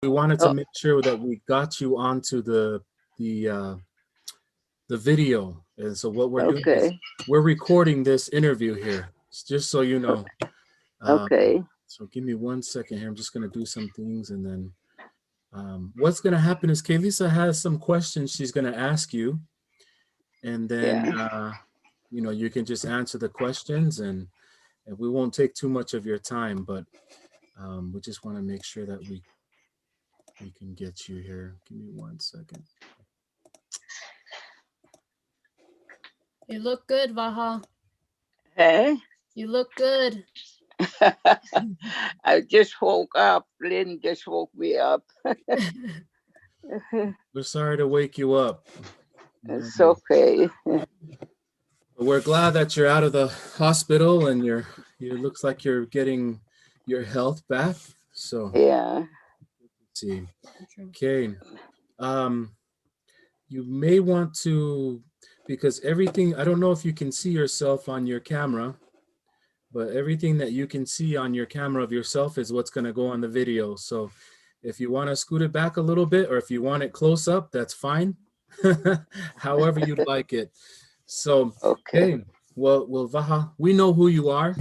we wanted to Oh, make sure that we got you onto the uh, the video. And so what we're doing is okay, we're recording this interview here, just so you know. Um, okay, so give me 1 second here. I'm just gonna do some things, and then what's gonna happen is Kaylisa has some questions she's gonna ask you, and then yeah, you can just answer the questions, and we won't take too much of your time, but we just want to make sure that we can get you here. Give me 1 second. You look good, Vaha. hey. You look good. I just woke up. Lynn just woke me up. We're sorry to wake you up. It's Um, okay. but we're glad that you're out of the hospital and you looks like you're getting your health back. So Yeah. let's see. Okay. Um, you may want to, because everything, I don't know if you can see yourself on your camera, but everything that you can see on your camera of yourself is what's going to go on the video. So if you want to scoot it back a little bit, or if you want it close up, that's fine. However you'd like it. So, Okay. hey, well, Vaha, we know who you are,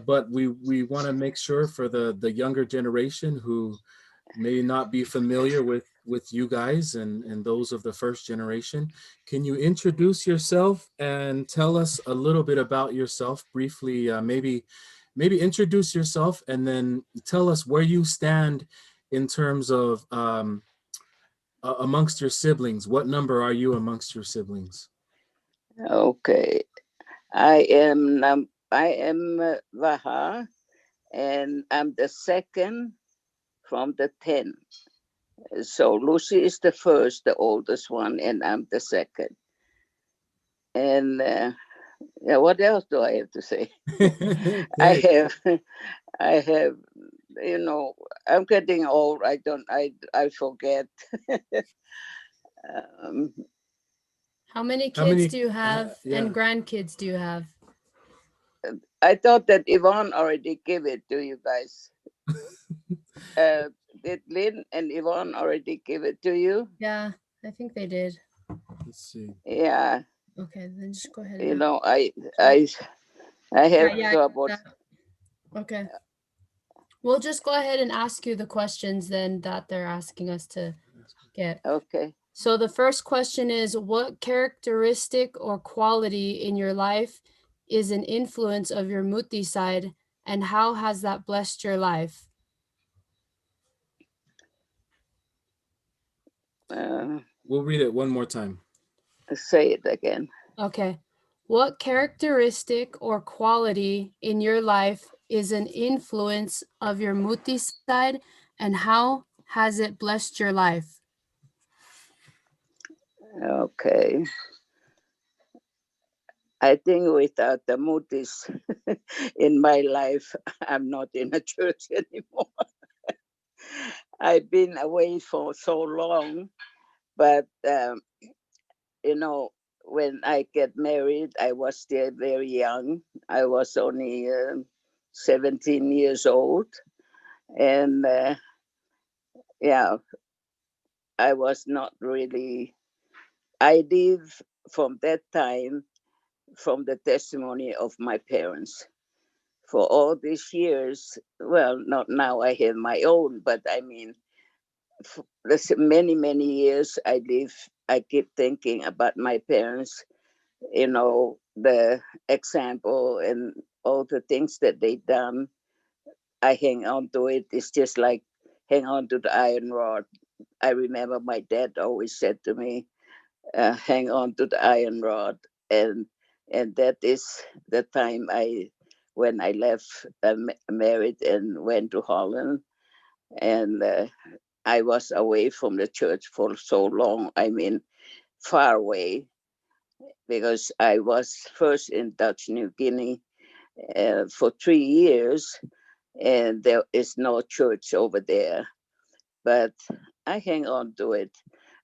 but we want to make sure for the younger generation who may not be familiar with you guys and those of the first generation. Can you introduce yourself and tell us a little bit about yourself briefly? Maybe introduce yourself and then tell us where you stand in terms of amongst your siblings. What number are you amongst your siblings? Okay. I am Vaha, and I'm the second from the 10. So Lucy is the first, the oldest one, and I'm the second. And yeah, what else do I have to say? I Okay. have, I have, you know, I'm getting old. I forget. um, How many How kids many? do you have Yeah. and grandkids do you have? I thought that Yvonne already gave it to you guys. Uh, did Lynn and Yvonne already give it to you? Yeah, I think they did. Let's see. Yeah, Okay, then just go ahead and you ask. know, I, I Yeah, have yeah, I got about. that. Okay. We'll just go ahead and ask you the questions then that they're asking us to get. Okay. So the first question is, what characteristic or quality in your life is an influence of your Muti side, and how has that blessed your life? Uh, We'll read it one more time. say it again. Okay. What characteristic or quality in your life is an influence of your Muti side, and how has it blessed your life? Okay. I think without the Moody's in my life, I'm not in a church anymore. I've been away for so long, but you know, when I get married, I was still very young. I was only 17 years old, and yeah, I was not really. I live from that time from the testimony of my parents. For all these years, well, not now I have my own, but I mean, many years I live, I keep thinking about my parents, you know, the example and all the things that they done. I hang on to it. It's just like hang on to the iron rod. I remember my dad always said to me, hang on to the iron rod. And that is the time when I left, married and went to Holland. And I was away from the church for so long. I mean, far away, because I was first in Dutch New Guinea for 3 years, and there is no church over there. But I hang on to it.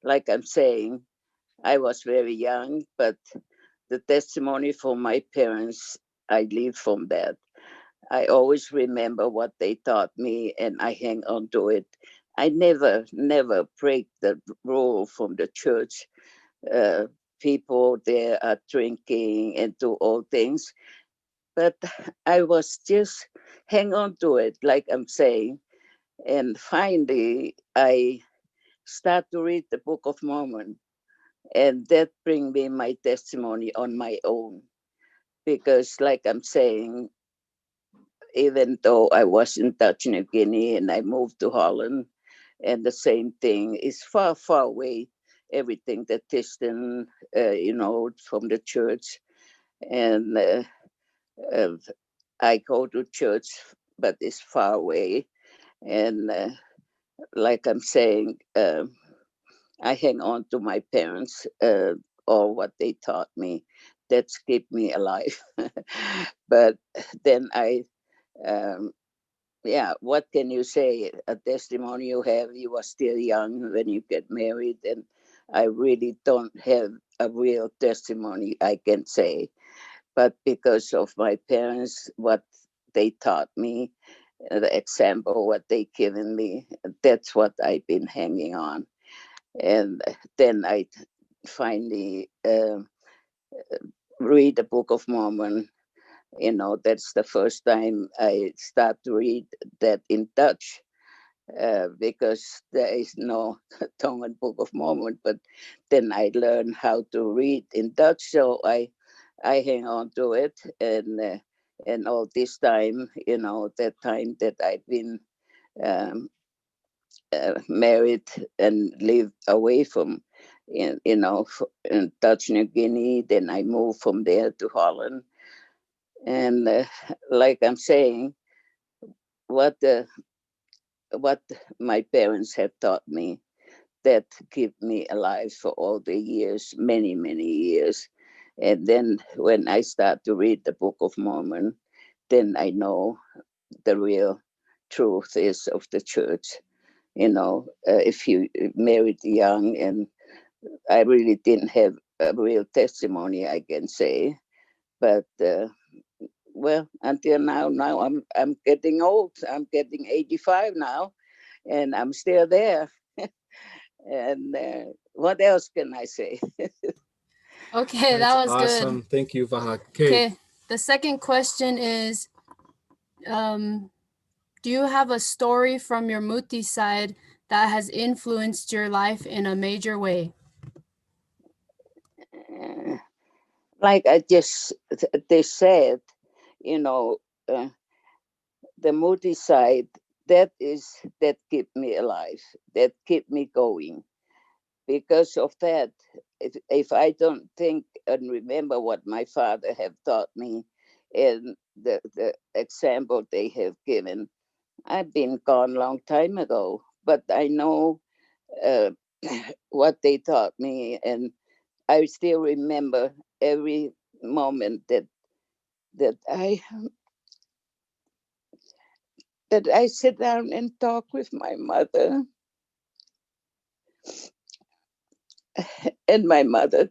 Like I'm saying, I was very young, but the testimony from my parents, I live from that. I always remember what they taught me, and I hang on to it. I never break the rule from the church. Uh, People there are drinking and do all things, but I was just hang on to it, like I'm saying. And finally, I start to read the Book of Mormon, and that bring me my testimony on my own. Because, like I'm saying, even though I was in Dutch New Guinea and I moved to Holland, and the same thing is far, far away. Everything that distant, from the church, and uh, I go to church, but it's far away. And like I'm saying, I hang on to my parents or what they taught me. That's keep me alive. But then um, yeah, what can you say? A testimony you have, you were still young when you get married, and I really don't have a real testimony I can say. But because of my parents, what they taught me, the example, what they given me, that's what I've been hanging on. And then I finally read the Book of Mormon. That's the first time I start to read that in Dutch, because there is no tongue and Book of Mormon. But then I learned how to read in Dutch, so I hang on to it, and all this time, that time that I've been um, married and lived away from, in Dutch New Guinea. Then I moved from there to Holland, and like I'm saying, what what my parents have taught me, that keep me alive for all the years, many, many years. And then when I start to read the Book of Mormon, then I know the real truth is of the church. If you married young, and I really didn't have a real testimony, I can say. But well, until now I'm getting old. I'm getting 85 now, and I'm still there. And what else can I say? Okay, that That's was good. awesome. Thank you, Vaha. Okay. Okay, the second question is, do you have a story from your Muti side that has influenced your life in a major way? Like they said, you know, uh, the Muti side, that keep me alive, that keep me going. Because of that, if I don't think and remember what my father have taught me and the example they have given, I've been gone long time ago. But I know uh, what they taught me, and I still remember every moment that I sit down and talk with my mother, and my mother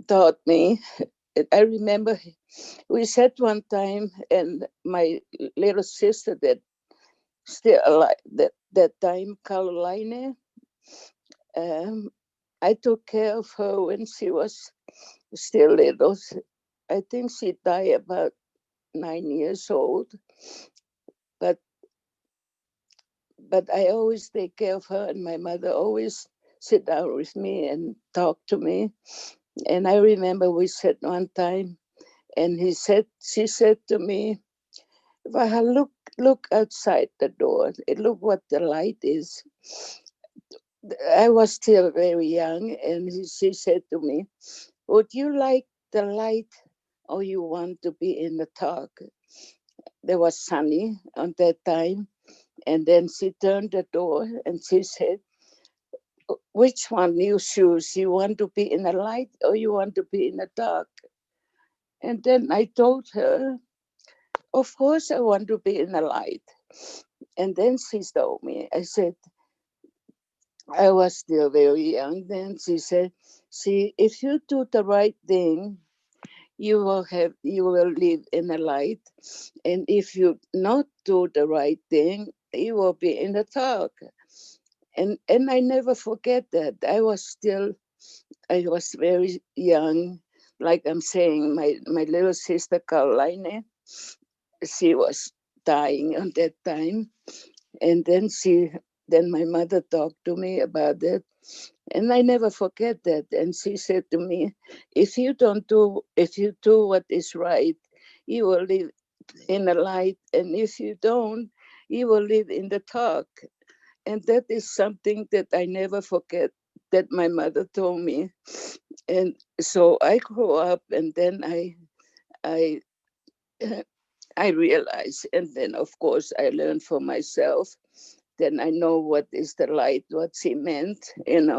taught me. I remember we sat one time, and my little sister that still alive that time, Caroline, um, I took care of her when she was still little. I think she died about 9 years old, but I always take care of her, and my mother always sit down with me and talk to me. And I remember we sat one time, and she said to me, "Vaha, look outside the door. Look what the light is." I was still very young, and she said to me, "Would you like the light, or you want to be in the dark?" There was sunny on that time, and then she turned the door and she said, "Which one you choose? You want to be in the light, or you want to be in the dark?" And then I told her, "Of course I want to be in the light." And then she told me, I said, I was still very young then. She said, "See, if you do the right thing, you will live in the light. And if you not do the right thing, he will be in the talk. And I never forget that. I was very young. Like I'm saying, my little sister Caroline, she was dying on that time. And then my mother talked to me about it. And I never forget that. And she said to me, if you do what is right, you will live in the light. And if you don't, you will live in the dark. And that is something that I never forget, that my mother told me. And so I grew up, and then I I realized, and then of course I learned for myself. Then I know what is the light, what she meant. And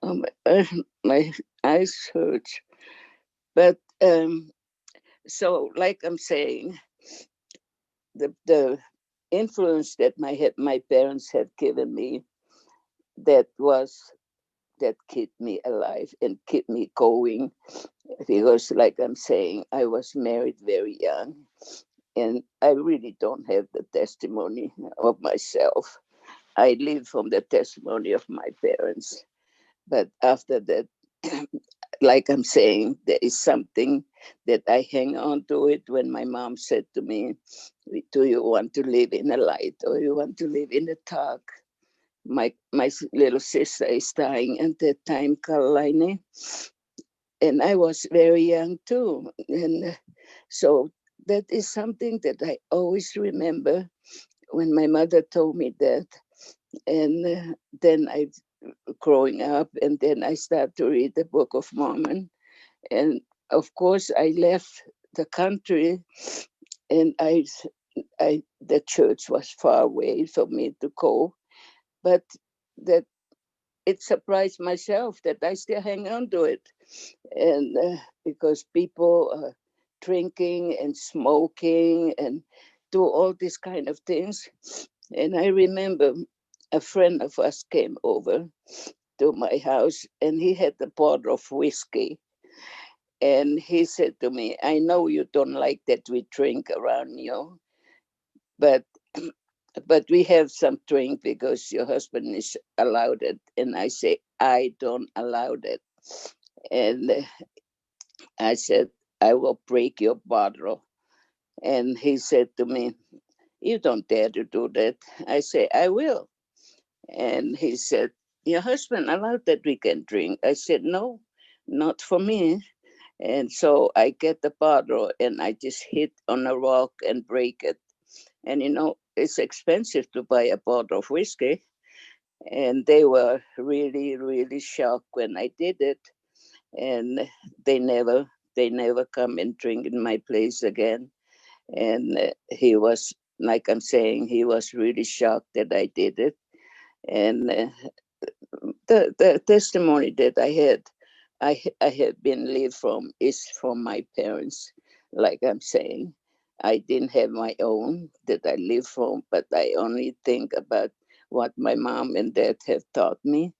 um, uh, my eyes hurt. But so, like I'm saying, the influence that my parents had given me, that kept me alive and kept me going. Because, like I'm saying, I was married very young, and I really don't have the testimony of myself. I live from the testimony of my parents. But after that, like I'm saying, there is something that I hang on to it when my mom said to me, do you want to live in the light or you want to live in the dark? My little sister is dying at that time, Caroline, and I was very young too. And so that is something that I always remember when my mother told me that. And then I growing up, and then I started to read the Book of Mormon. And of course, I left the country, and the church was far away for me to go. But that it surprised myself that I still hang on to it, and because people are drinking and smoking and do all these kind of things. And I remember a friend of us came over to my house, and he had a bottle of whiskey. And he said to me, I know you don't like that we drink around you, but but we have some drink because your husband is allowed it. And I say, I don't allow it. And I said, I will break your bottle. And he said to me, you don't dare to do that. I say, I will. And he said, your husband allowed that we can drink. I said, no, not for me. And so I get the bottle and I just hit on a rock and break it. And it's expensive to buy a bottle of whiskey. And they were really, really shocked when I did it. And they never come and drink in my place again. And he was, like I'm saying, he was really shocked that I did it. And the testimony that I had been lived from is from my parents. Like I'm saying, I didn't have my own that I lived from, but I only think about what my mom and dad have taught me,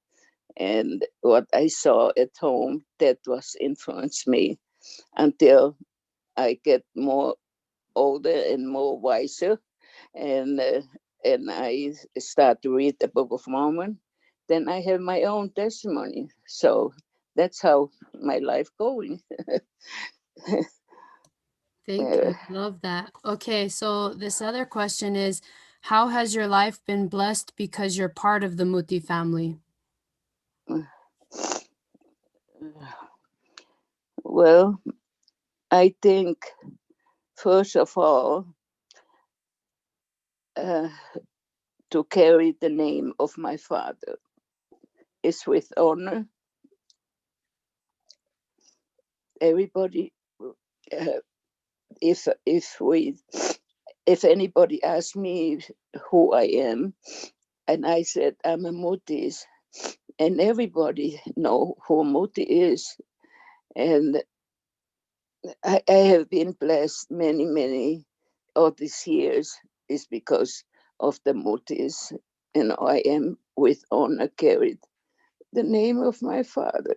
and what I saw at home that was influenced me until I get more older and more wiser, and I start to read the Book of Mormon. Then I have my own testimony. So that's how my life going. Thank you. Love that. Okay, so this other question is, how has your life been blessed because you're part of the Muti family? Well, I think first of all, uh, to carry the name of my father is with honor. Everybody, uh, if anybody asks me who I am, and I said I'm a Mutis, and everybody know who Muti is, and I have been blessed many of these years is because of the Mutis. I am with honor carried the name of my father.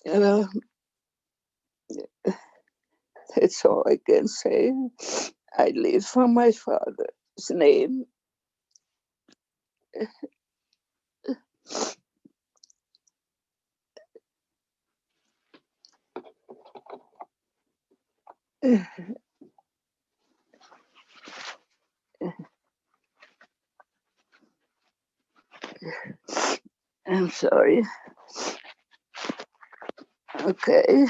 Well, That's all I can say. I live for my father's name. I'm sorry. Okay.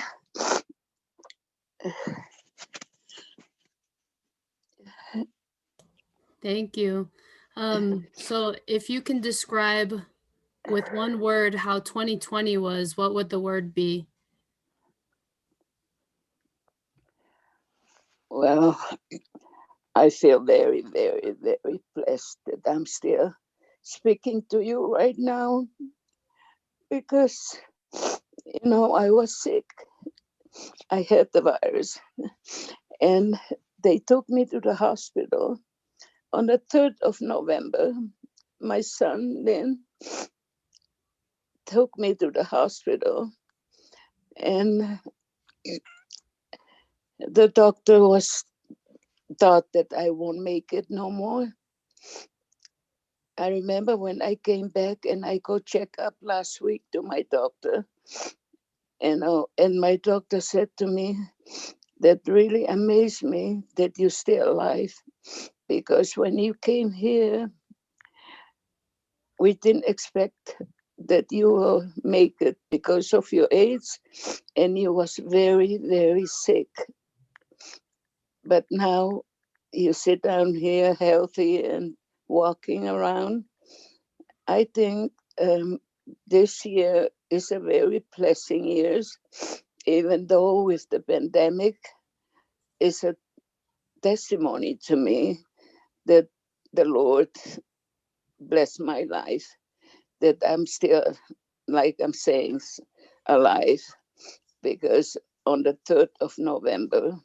Thank you. So if you can describe with one word how 2020 was, what would the word be? Well, I feel very, very, very blessed that I'm still speaking to you right now because, I was sick. I had the virus and they took me to the hospital on the 3rd of November. My son then took me to the hospital and the doctor was thought that I won't make it no more. I remember when I came back and I go check up last week to my doctor, and my doctor said to me, that really amazed me that you're still alive, because when you came here, we didn't expect that you will make it because of your age, and you was very, very sick. But now you sit down here healthy and walking around. I think this year is a very blessing year, even though with the pandemic, is a testimony to me that the Lord blessed my life, that I'm still, like I'm saying, alive, because on the 3rd of November,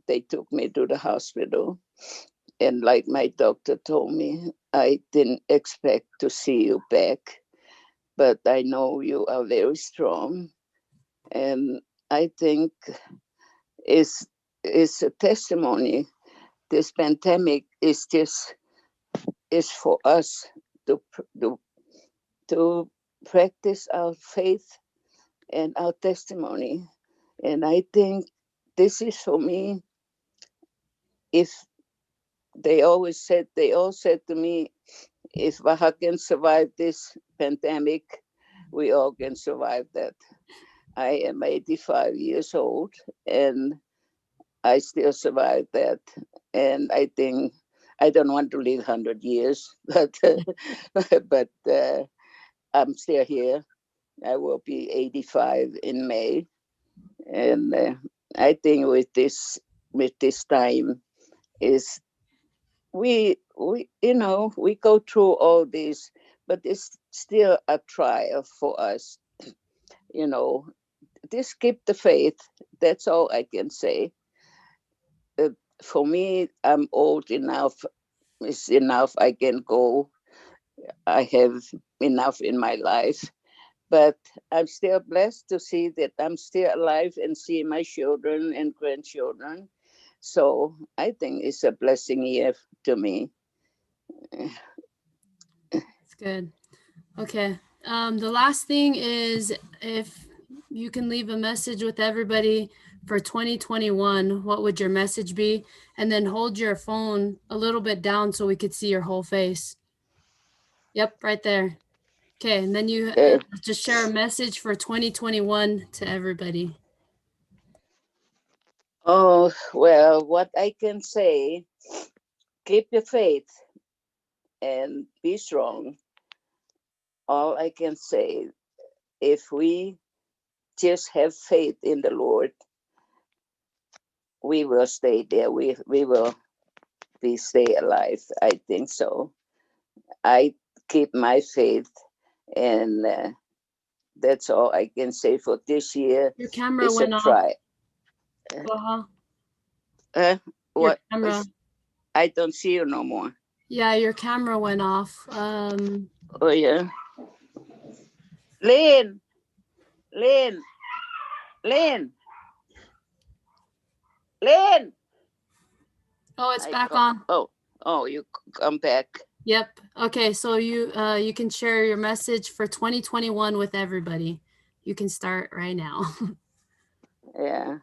they took me to the hospital. And like my doctor told me, I didn't expect to see you back, but I know you are very strong. And I think it's, it's a testimony. This pandemic is for us to, to practice our faith and our testimony. And I think this is for me. If they all said to me, if Vaha can survive this pandemic, we all can survive that. I am 85 years old and I still survived that. And I think I don't want to live 100 years, but I'm still here. I will be 85 in May. And I think with this time is we go through all this, but it's still a trial for us. You know, just keep the faith. That's all I can say. Uh, for me, I'm old enough. It's enough. I can go. I have enough in my life. But I'm still blessed to see that I'm still alive and see my children and grandchildren. So I think it's a blessing year to me. It's good. Okay. The last thing is if you can leave a message with everybody for 2021, what would your message be? And then hold your phone a little bit down so we could see your whole face. Yep, right there. Okay, and then you just share a message for 2021 to everybody. Oh, well, what I can say, keep your faith and be strong. All I can say, if we just have faith in the Lord, we will stay there. We will stay alive. I think so. I keep my faith, and that's all I can say for this year. Your camera It's a went off. try. Vaha. Your what? Camera. I don't see you no more. Yeah, your camera went off. Oh yeah. Lynn, Lynn, Lynn. Lynn. Oh, it's I back co- on. Oh, you come back. Yep. Okay, so you can share your message for 2021 with everybody. You can start right now. Yeah.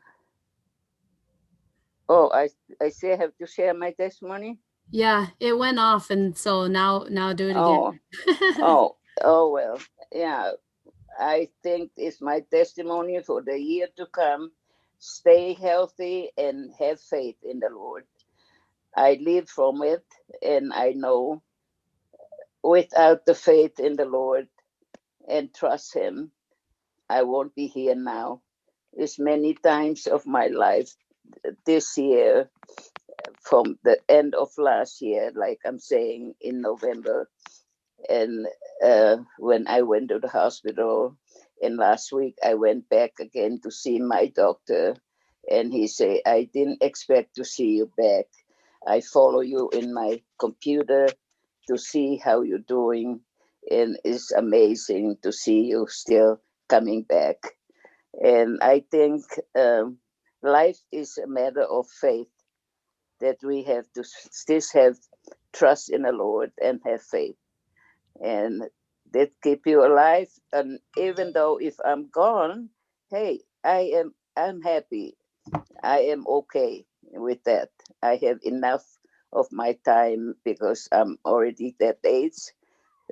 Oh, I say I have to share my testimony. Yeah, it went off, and so now do it again. Oh well. Yeah. I think it's my testimony for the year to come. Stay healthy and have faith in the Lord. I live from it, and I know without the faith in the Lord and trust Him, I won't be here now. It's many times of my life this year, from the end of last year, like I'm saying in November, and when I went to the hospital, and last week I went back again to see my doctor, and he said, I didn't expect to see you back. I follow you in my computer to see how you're doing, and it's amazing to see you still coming back. And I think life is a matter of faith, that we have to still have trust in the Lord and have faith, and that keep you alive. And even though if I'm gone, hey, I'm happy. I am okay with that. I have enough of my time because I'm already that age,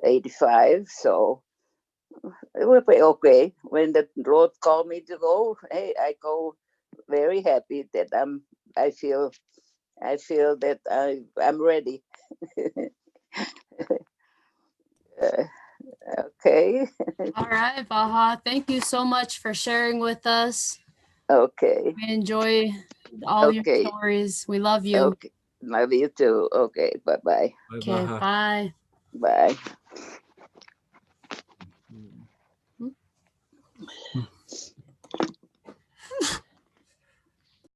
85. So it will be okay. When the Lord called me to go, hey, I go very happy that I feel that I'm ready. Uh, okay. All right, Vaha. Thank you so much for sharing with us. Okay. We enjoy all your Okay. stories. We love you. Okay. Love you too. Okay. Bye-bye. Bye, Okay, Vaha. bye. Bye. Mm.